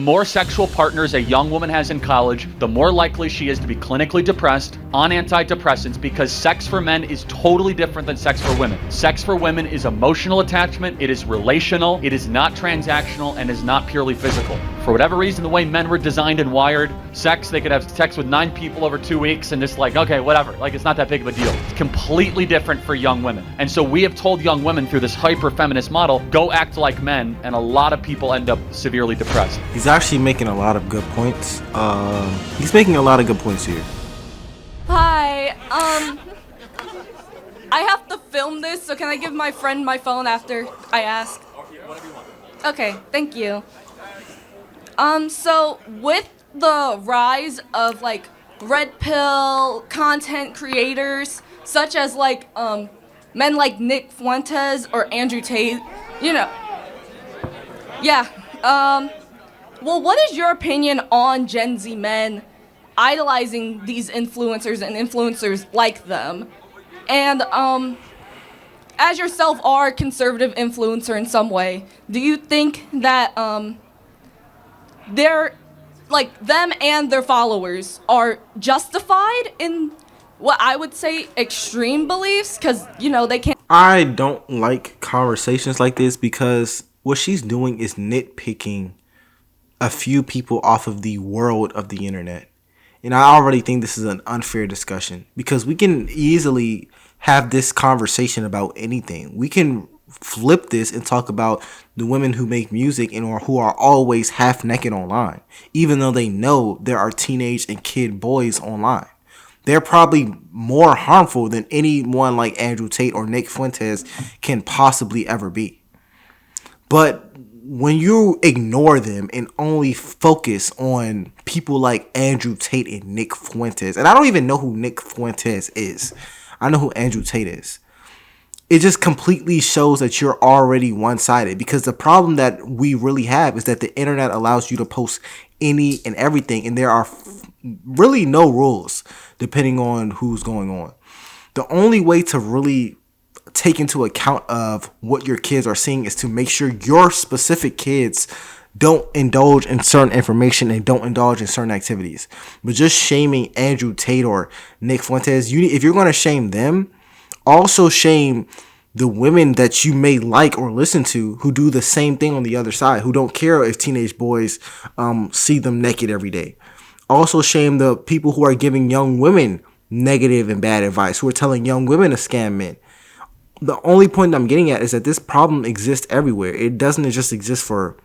more sexual partners a young woman has in college, the more likely she is to be clinically depressed, on antidepressants, because sex for men is totally different than sex for women. Sex for women is emotional attachment, it is relational, it is not transactional, and is not purely physical. For whatever reason, the way men were designed and wired, sex, they could have sex with 9 people over 2 weeks and just like, okay, whatever. Like, it's not that big of a deal. It's completely different for young women. And so we have told young women through this hyper-feminist model, go act like men, and a lot of people end up severely depressed. He's actually making a lot of good points. He's making a lot of good points here. Hi, I have to film this, so can I give my friend my phone after I ask? Whatever you want. Okay, thank you. So with the rise of like red pill content creators, such as like men like Nick Fuentes or Andrew Tate, you know. Yeah. Well, what is your opinion on Gen Z men idolizing these influencers and influencers like them? And as yourself are a conservative influencer in some way, do you think that they're like them and their followers are justified in what I would say extreme beliefs? Because, you know, they can't. I don't like conversations like this because what she's doing is nitpicking a few people off of the world of the internet. And I already think this is an unfair discussion because we can easily have this conversation about anything. We can flip this and talk about the women who make music and or who are always half naked online, even though they know there are teenage and kid boys online. They're probably more harmful than anyone like Andrew Tate or Nick Fuentes can possibly ever be. But when you ignore them and only focus on people like Andrew Tate and Nick Fuentes, and I don't even know who Nick Fuentes is, I know who Andrew Tate is. It just completely shows that you're already one-sided, because the problem that we really have is that the internet allows you to post any and everything, and there are really no rules depending on who's going on. The only way to really take into account of what your kids are seeing is to make sure your specific kids don't indulge in certain information and don't indulge in certain activities. But just shaming Andrew Tate or Nick Fuentes, if you're going to shame them, also shame the women that you may like or listen to who do the same thing on the other side, who don't care if teenage boys see them naked every day. Also shame the people who are giving young women negative and bad advice, who are telling young women to scam men. The only point I'm getting at is that this problem exists everywhere. It doesn't just exist for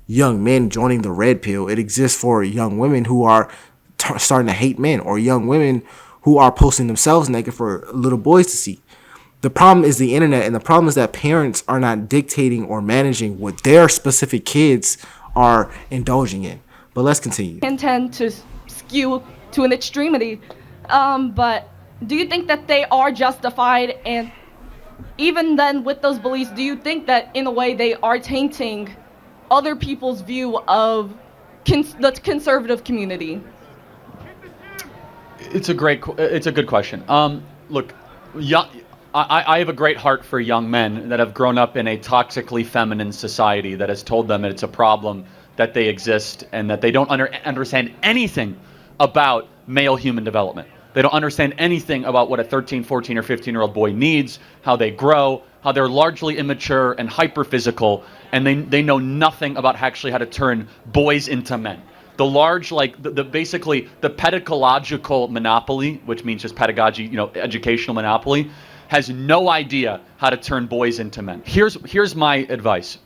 young men joining the red pill. It exists for young women who are starting to hate men, or young women who are posting themselves naked for little boys to see. The problem is the internet, and the problem is that parents are not dictating or managing what their specific kids are indulging in. But let's continue. Can tend to skew to an extremity. But do you think that they are justified? And even then, with those beliefs, do you think that in a way they are tainting other people's view of the conservative community? It's a good question. Look, I have a great heart for young men that have grown up in a toxically feminine society that has told them that it's a problem that they exist and that they don't understand anything about male human development. They don't understand anything about what a 13, 14, or 15-year-old boy needs, how they grow, how they're largely immature and hyper-physical, and they know nothing about actually how to turn boys into men. The large, like, basically the pedagogical monopoly, which means just pedagogy, educational monopoly, has no idea how to turn boys into men. Here's my advice.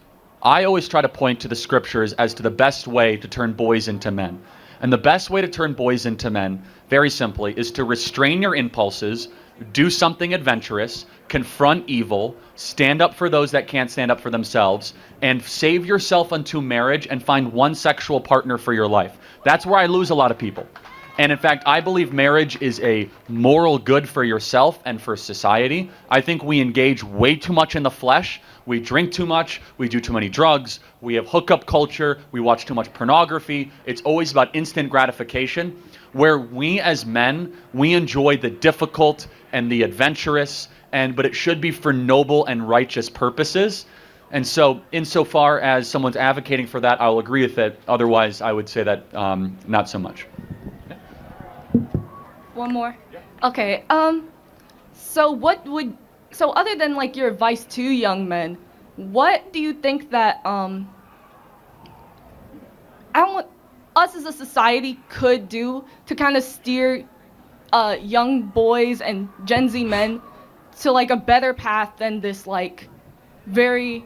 I always try to point to the scriptures as to the best way to turn boys into men. And the best way to turn boys into men, very simply, is to restrain your impulses, do something adventurous, confront evil, stand up for those that can't stand up for themselves, and save yourself unto marriage and find one sexual partner for your life. That's where I lose a lot of people. And in fact, I believe marriage is a moral good for yourself and for society. I think we engage way too much in the flesh. We drink too much. We do too many drugs. We have hookup culture. We watch too much pornography. It's always about instant gratification, where we as men, we enjoy the difficult and the adventurous, but it should be for noble and righteous purposes. And so, insofar as someone's advocating for that, I'll agree with it. Otherwise, I would say that not so much. One more. Okay. So other than like your advice to young men, what do you think that us as a society could do to kind of steer young boys and Gen Z men to like a better path than this like very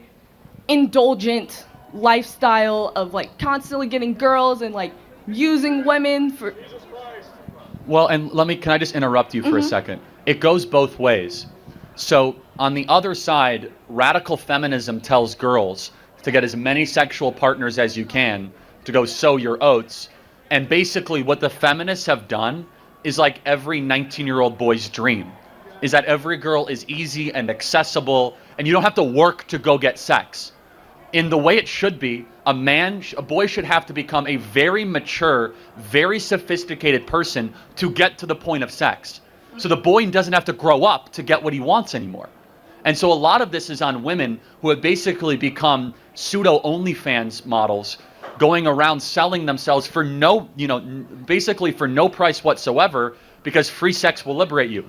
indulgent lifestyle of like constantly getting girls and like using women for. Well, and can I just interrupt you for a second? It goes both ways. So on the other side, radical feminism tells girls to get as many sexual partners as you can, to go sow your oats. And basically what the feminists have done is like every 19-year-old boy's dream, is that every girl is easy and accessible, and you don't have to work to go get sex. In the way it should be, a boy should have to become a very mature, very sophisticated person to get to the point of sex. So the boy doesn't have to grow up to get what he wants anymore. And so a lot of this is on women who have basically become pseudo OnlyFans models, going around selling themselves for basically for no price whatsoever, because free sex will liberate you.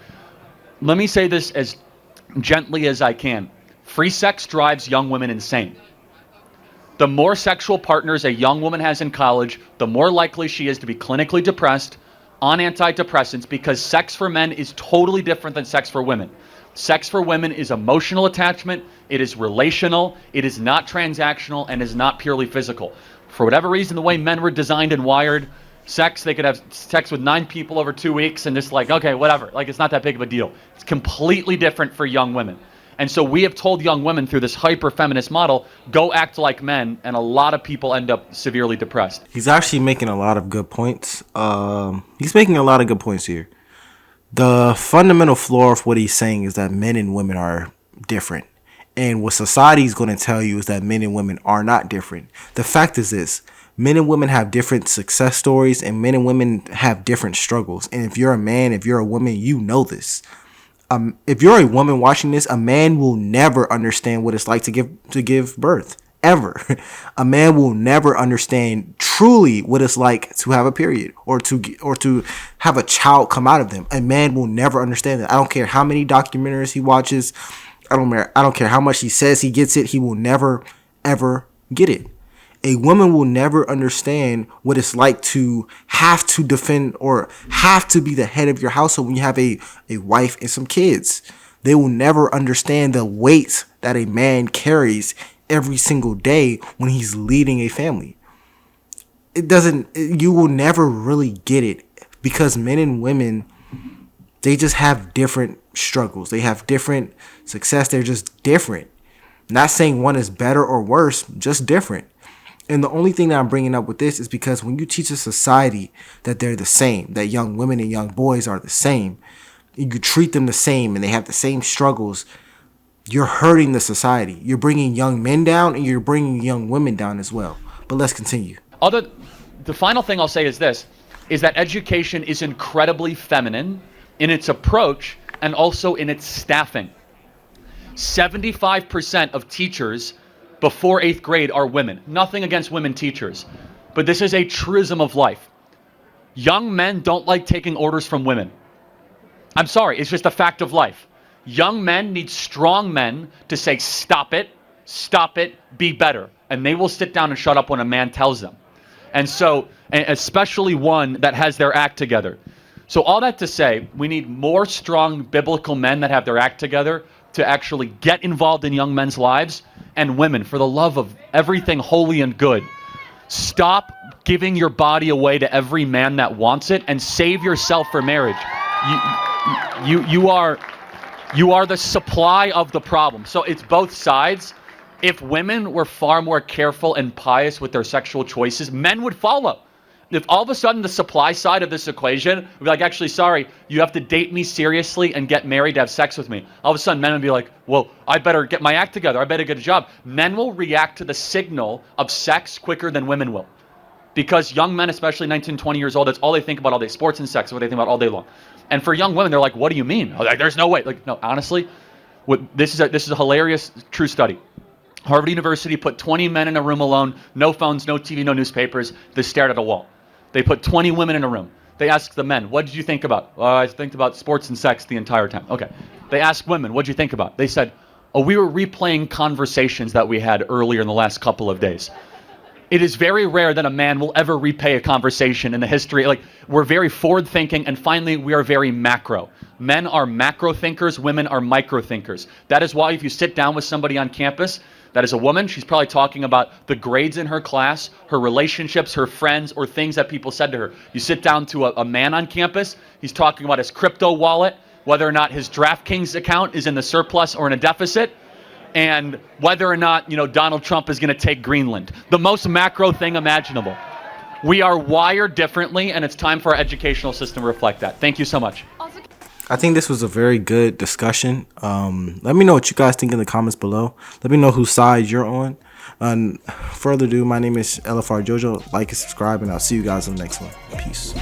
Let me say this as gently as I can. Free sex drives young women insane. The more sexual partners a young woman has in college, the more likely she is to be clinically depressed, on antidepressants, because sex for men is totally different than sex for women. Sex for women is emotional attachment, it is relational, it is not transactional, and is not purely physical. For whatever reason, the way men were designed and wired, they could have sex with 9 people over 2 weeks and just like, okay, whatever. Like, it's not that big of a deal. It's completely different for young women. And so we have told young women through this hyper-feminist model, go act like men, and a lot of people end up severely depressed. He's actually making a lot of good points. He's making a lot of good points here. The fundamental flaw of what he's saying is that men and women are different. And what society is going to tell you is that men and women are not different. The fact is this: men and women have different success stories, and men and women have different struggles. And if you're a man, if you're a woman, you know this. If you're a woman watching this, a man will never understand what it's like to give birth, ever. A man will never understand truly what it's like to have a period or to have a child come out of them. A man will never understand that. I don't care how many documentaries he watches. I don't care how much he says he gets it. He will never, ever get it. A woman will never understand what it's like to have to defend or have to be the head of your household when you have a wife and some kids. They will never understand the weight that a man carries every single day when he's leading a family. You will never really get it, because men and women, they just have different struggles. They have different success. They're just different. Not saying one is better or worse, just different. And the only thing that I'm bringing up with this is because when you teach a society that they're the same, that young women and young boys are the same, you treat them the same and they have the same struggles, you're hurting the society. You're bringing young men down and you're bringing young women down as well. But let's continue. The final thing I'll say is this, is that education is incredibly feminine in its approach and also in its staffing. 75% of teachers before 8th grade are women. Nothing against women teachers, but this is a truism of life. Young men don't like taking orders from women. I'm sorry, it's just a fact of life. Young men need strong men to say, stop it, be better. And they will sit down and shut up when a man tells them. And so, especially one that has their act together. So all that to say, we need more strong biblical men that have their act together to actually get involved in young men's lives. And women, for the love of everything holy and good, stop giving your body away to every man that wants it and save yourself for marriage. You are the supply of the problem. So it's both sides. If women were far more careful and pious with their sexual choices, men would follow. If all of a sudden the supply side of this equation would be like, actually, sorry, you have to date me seriously and get married to have sex with me. All of a sudden men would be like, well, I better get my act together. I better get a job. Men will react to the signal of sex quicker than women will. Because young men, especially 19, 20 years old, that's all they think about all day. Sports and sex is what they think about all day long. And for young women, they're like, what do you mean? Like, there's no way. Like, no, honestly, this is a hilarious true study. Harvard University put 20 men in a room alone, no phones, no TV, no newspapers. They stared at a wall. They put 20 women in a room. They asked the men, what did you think about? I think about sports and sex the entire time. Okay. They asked women, what did you think about? They said, oh, we were replaying conversations that we had earlier in the last couple of days. It is very rare that a man will ever repay a conversation in the history. Like, we're very forward thinking, and finally, we are very macro. Men are macro thinkers, women are micro thinkers. That is why if you sit down with somebody on campus that is a woman, she's probably talking about the grades in her class, her relationships, her friends, or things that people said to her. You sit down to a man on campus, he's talking about his crypto wallet, whether or not his DraftKings account is in the surplus or in a deficit, and whether or not, Donald Trump is going to take Greenland. The most macro thing imaginable. We are wired differently, and it's time for our educational system to reflect that. Thank you so much. I think this was a very good discussion. Let me know what you guys think in the comments below. Let me know whose side you're on. Further ado, my name is LFR Jojo. Like and subscribe, and I'll see you guys in the next one. Peace.